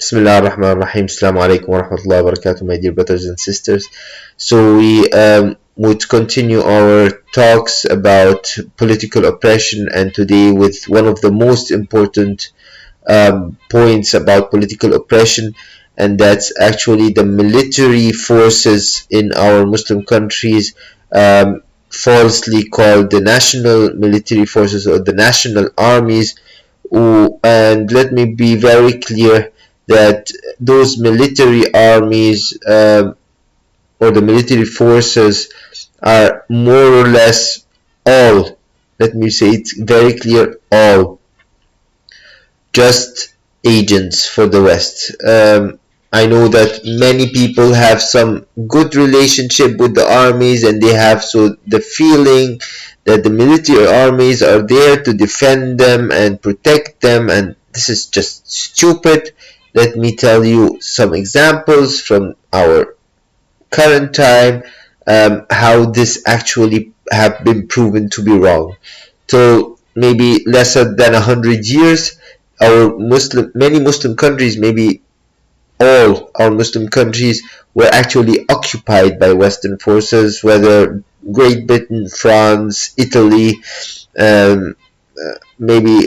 Bismillah ar-Rahman ar-Rahim. Assalamu alaikum wa rahmatullahi wa barakatuh, my dear brothers and sisters. So we would continue our talks about political oppression, and today with one of the most important points about political oppression, and that's actually the military forces in our Muslim countries, falsely called the national military forces or the national armies. And let me be very clear that those military armies or the military forces are more or less all, let me say it very clear, all just agents for the West. I know that many people have some good relationship with the armies, and they have so the feeling that the military armies are there to defend them and protect them, and this is just stupid. Let me tell you some examples from our current time, how this actually have been proven to be wrong. So maybe lesser than 100 years, many Muslim countries, maybe all our Muslim countries, were actually occupied by Western forces, whether Great Britain, France, Italy, um, maybe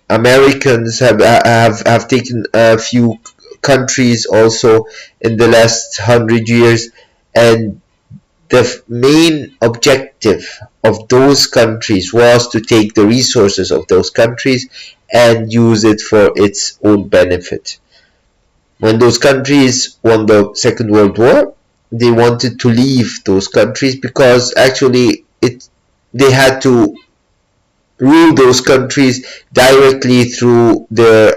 Americans have taken a few countries also in the last 100 years, and the main objective of those countries was to take the resources of those countries and use it for its own benefit. When those countries won the Second World War, they wanted to leave those countries because actually they had to rule those countries directly through their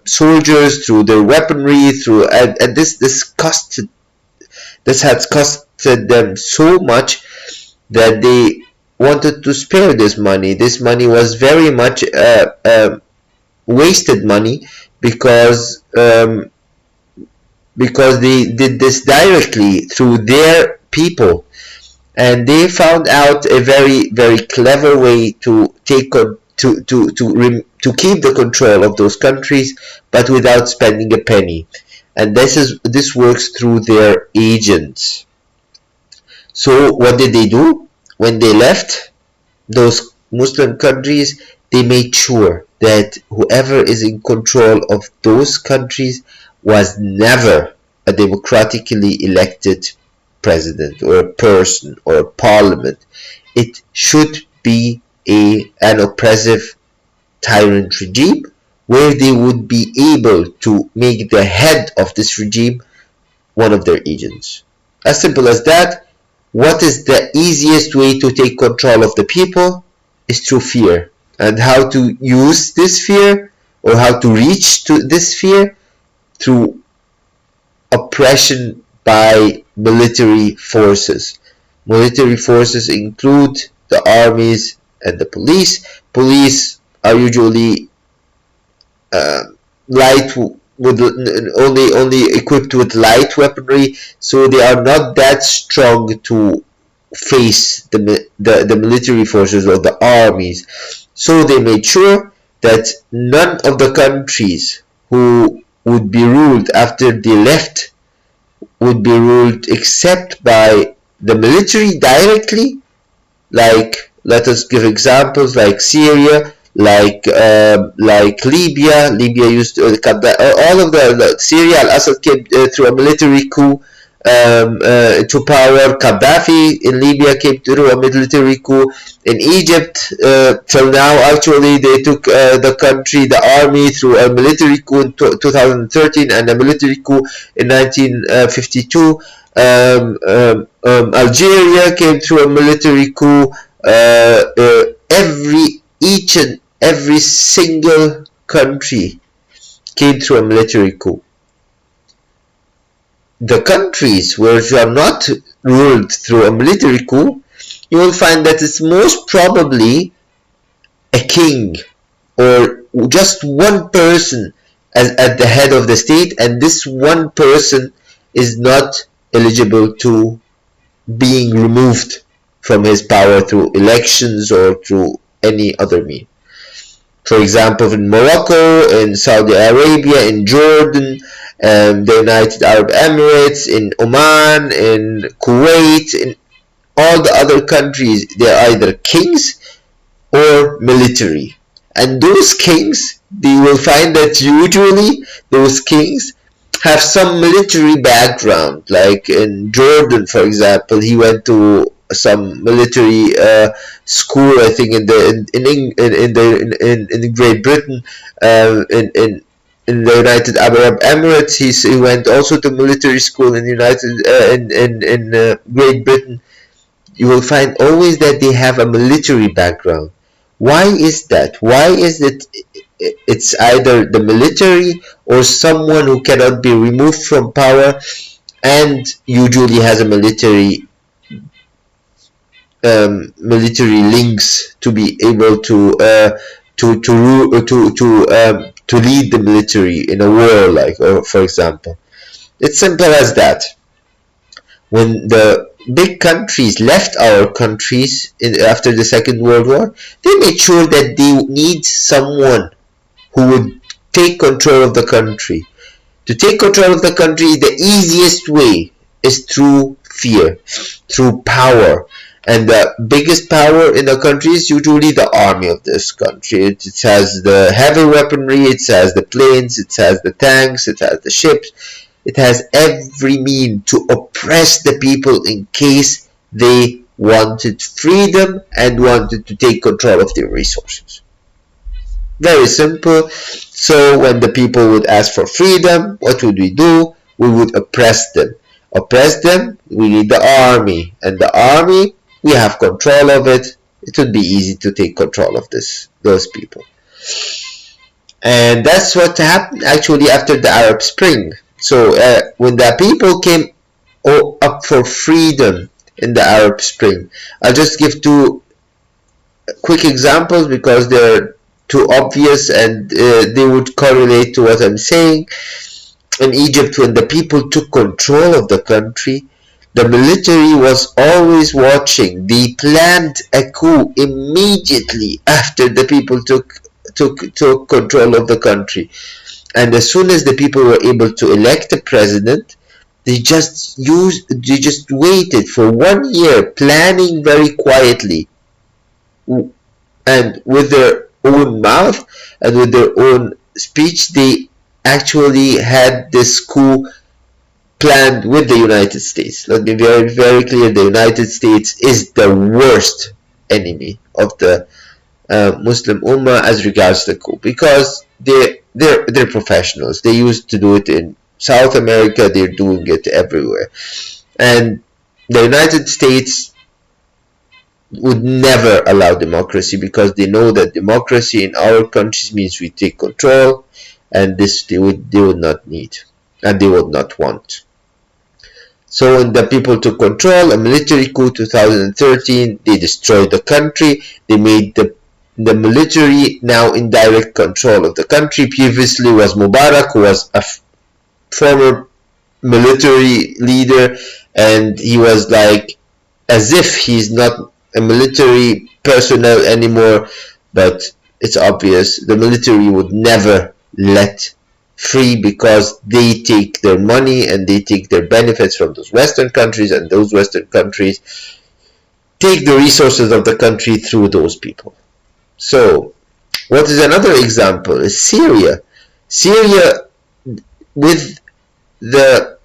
soldiers, through their weaponry, and this has costed them so much that they wanted to spare this money. This money was very much wasted money because they did this directly through their people, and they found out a very clever way to take to keep the control of those countries, but without spending a penny. And this works through their agents. So what did they do when they left those Muslim countries? They made sure that whoever is in control of those countries was never a democratically elected president or a person or a parliament. It should be an oppressive tyrant regime where they would be able to make the head of this regime one of their agents. As simple as that. What is the easiest way to take control of the people? Is through fear. And how to use this fear, or how to reach to this fear? Through oppression by military forces. Military forces include the armies and the police. Police are usually light with only equipped with light weaponry, so they are not that strong to face the military forces or the armies. So they made sure that none of the countries who would be ruled after they left would be ruled except by the military directly. Like, let us give examples like Syria, like Libya. Libya used all of the Syria. Al-Assad came through a military coup to power. Gaddafi in Libya came through a military coup. In Egypt, till now, actually, they took the country, the army, through a military coup in 2013 and a military coup in 1952. Algeria came through a military coup. Each and every single country came through a military coup. The countries which are not ruled through a military coup, you will find that it's most probably a king or just one person at the head of the state, and this one person is not eligible to being removed from his power through elections or through any other means. For example, in Morocco, in Saudi Arabia, in Jordan, the United Arab Emirates, in Oman, in Kuwait, in all the other countries, they're either kings or military. And those kings, they will find that usually those kings have some military background. Like in Jordan, for example, he went to some military school. I think in the in Great Britain, in the United Arab Emirates, he went also to military school in Great Britain. You will find always that they have a military background. Why is that? Why is it it's either the military or someone who cannot be removed from power and usually has a military links to be able to lead the military in a war, like, for example. It's simple as that. When the big countries left our countries after the Second World War, they made sure that they need someone who would take control of the country. To take control of the country, the easiest way is through fear, through power. And the biggest power in the country is usually the army of this country. It has the heavy weaponry, it has the planes, it has the tanks, it has the ships. It has every mean to oppress the people in case they wanted freedom and wanted to take control of their resources. Very simple. So when the people would ask for freedom, what would we do? We would oppress them. Oppress them, we need the army. And the army, we have control of it. It would be easy to take control of those people. And that's what happened actually after the Arab Spring. So when the people came up for freedom in the Arab Spring, I'll just give two quick examples because they're too obvious and they would correlate to what I'm saying. In Egypt, when the people took control of the country, the military was always watching. They planned a coup immediately after the people took control of the country. And as soon as the people were able to elect a president, they just waited for 1 year, planning very quietly and with their own mouth and with their own speech. They actually had this coup planned with the United States. Let me be very, very clear, the United States is the worst enemy of the Muslim Ummah as regards the coup, because they're professionals. They used to do it in South America, they're doing it everywhere. And the United States would never allow democracy because they know that democracy in our countries means we take control, and this they would not need and they would not want. So when the people took control, a military coup 2013, they destroyed the country. They made the military now in direct control of the country. Previously was Mubarak, who was a former military leader, and he was like as if he's not a military personnel anymore, but it's obvious the military would never let free because they take their money and they take their benefits from those Western countries, and those Western countries take the resources of the country through those people. So, what is another example is Syria. Syria, with the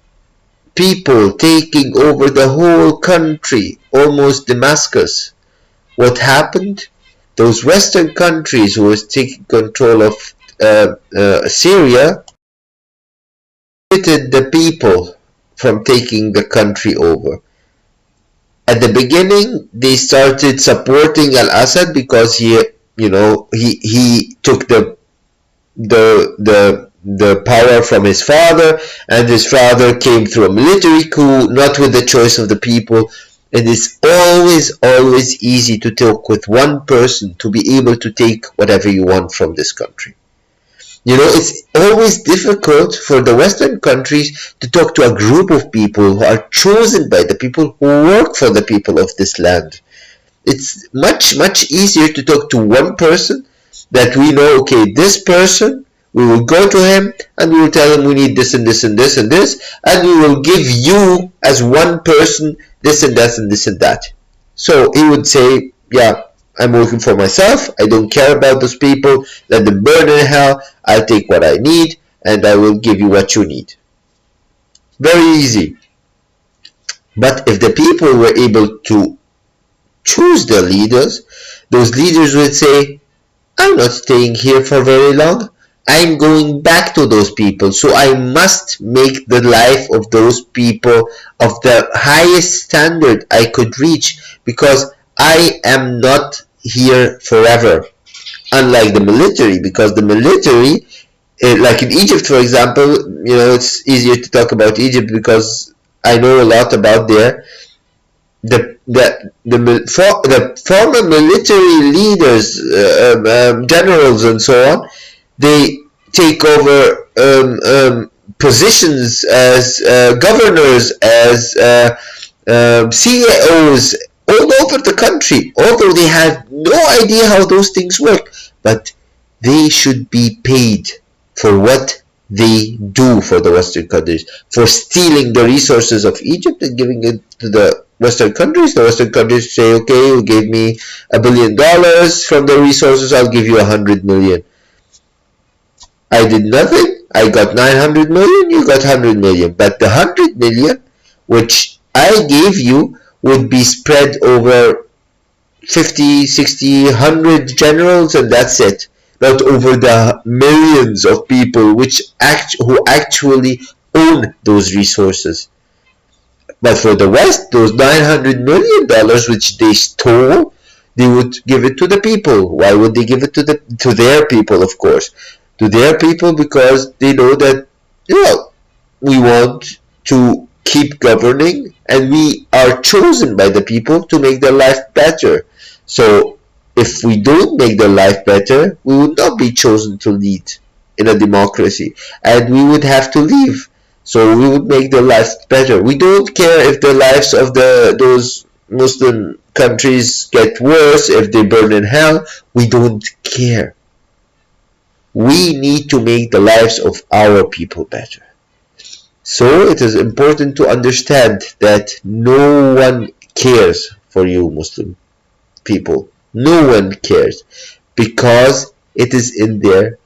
people taking over the whole country, almost Damascus. What happened? Those Western countries who was taking control of Syria limited the people from taking the country over. At the beginning, they started supporting Al-Assad because he took the power from his father, and his father came through a military coup, not with the choice of the people. It is always easy to talk with one person to be able to take whatever you want from this country. It's always difficult for the Western countries to talk to a group of people who are chosen by the people who work for the people of this land. It's much easier to talk to one person that we know, okay, this person, we will go to him and we will tell him we need this and this and this and this, and we will give you as one person this and that and this and that. So he would say, yeah, I'm working for myself, I don't care about those people, let them burn in hell, I'll take what I need and I will give you what you need. Very easy. But if the people were able to choose their leaders, those leaders would say, I'm not staying here for very long. I'm going back to those people. So I must make the life of those people of the highest standard I could reach, because I am not here forever. Unlike the military, because the military, like in Egypt, for example, it's easier to talk about Egypt because I know a lot about there. The former military leaders, generals, and so on, they take over positions as governors, as CEOs all over the country, although they have no idea how those things work, but they should be paid for what they do for the Western countries, for stealing the resources of Egypt and giving it to the Western countries. The Western countries say, okay, you gave me $1 billion from the resources, I'll give you 100 million. I did nothing, I got 900 million, you got 100 million. But the 100 million which I gave you would be spread over 50, 60, 100 generals, and that's it. Not over the millions of people who actually own those resources. But for the West, those $900 million which they stole, they would give it to the people. Why would they give it to their people? Of course, to their people, because they know that, we want to keep governing, and we are chosen by the people to make their life better. So if we don't make their life better, we would not be chosen to lead in a democracy, and we would have to leave. So we would make their life better. We don't care if the lives of those Muslim countries get worse, if they burn in hell. We don't care. We need to make the lives of our people better. So it is important to understand that no one cares for you, Muslim people. No one cares, because it's in their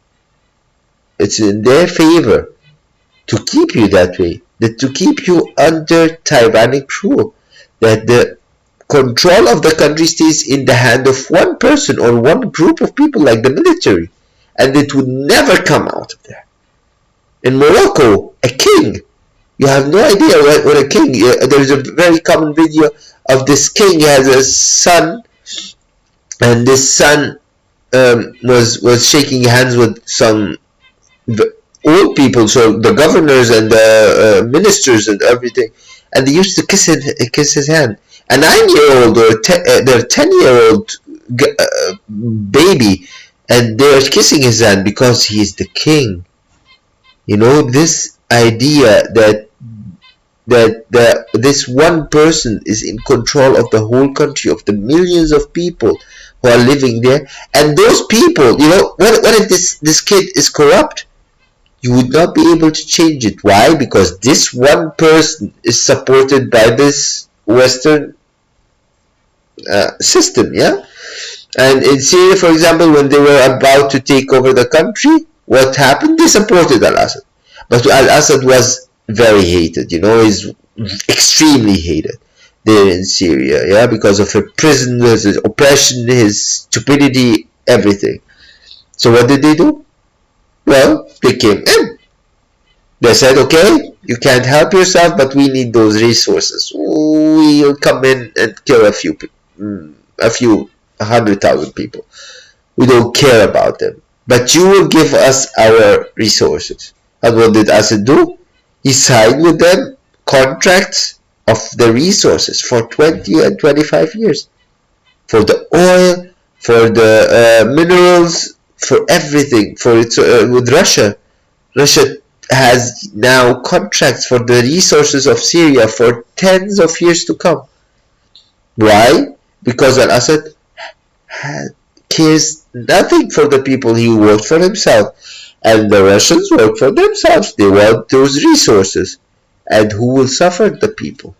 favor to keep you that way, that to keep you under tyrannic rule, that the control of the country stays in the hand of one person or one group of people, like the military, and it would never come out of there. In Morocco, a king, you have no idea what a king, there's a very common video of this king. He has a son, and this son was shaking hands with some old people, so the governors and the ministers and everything, and they used to kiss his hand. A 9-year-old or their 10-year-old baby, and they are kissing his hand because he is the king. This idea that this one person is in control of the whole country, of the millions of people who are living there, and those people, what if this kid is corrupt? You would not be able to change it. Why? Because this one person is supported by this Western system, yeah? And in Syria, for example, when they were about to take over the country, what happened? They supported Al-Assad. But Al-Assad was very hated, he's extremely hated there in Syria, yeah, because of his prison, his oppression, his stupidity, everything. So what did they do? Well, they came in. They said, okay, you can't help yourself, but we need those resources. We'll come in and kill a few 100,000 people. We don't care about them, but you will give us our resources. And what did Assad do? He signed with them contracts of the resources for 20 and 25 years. For the oil, for the minerals, for everything, for its with Russia. Russia has now contracts for the resources of Syria for tens of years to come. Why? Because Al-Assad cares nothing for the people. He worked for himself. And the Russians work for themselves. They want those resources. And who will suffer? The people.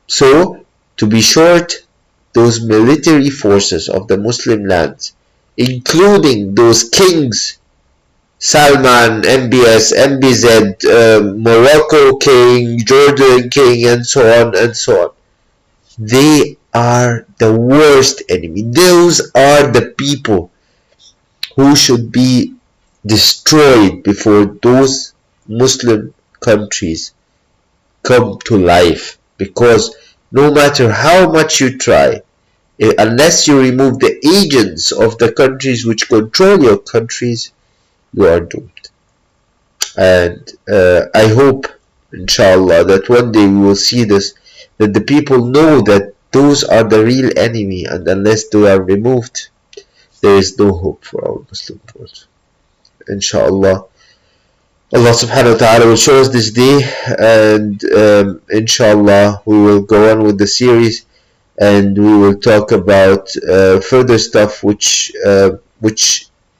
So, to be short, those military forces of the Muslim lands, including those kings, Salman, MBS, MBZ, Morocco king, Jordan king, and so on and so on, they are the worst enemy. Those are the people who should be destroyed before those Muslim countries come to life. Because no matter how much you try, unless you remove the agents of the countries which control your countries, you are doomed. And I hope, inshallah, that one day we will see this, that the people know that those are the real enemy, and unless they are removed, there is no hope for our Muslim world. Inshallah, Allah subhanahu wa ta'ala will show us this day, and inshallah, we will go on with the series, and we will talk about further stuff which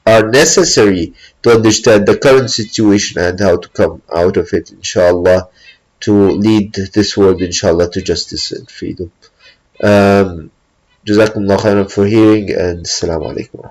are necessary to understand the current situation and how to come out of it, inshallah, to lead this world, inshallah, to justice and freedom. Um, Jazakumullah khairan for hearing, and assalamu alaikum.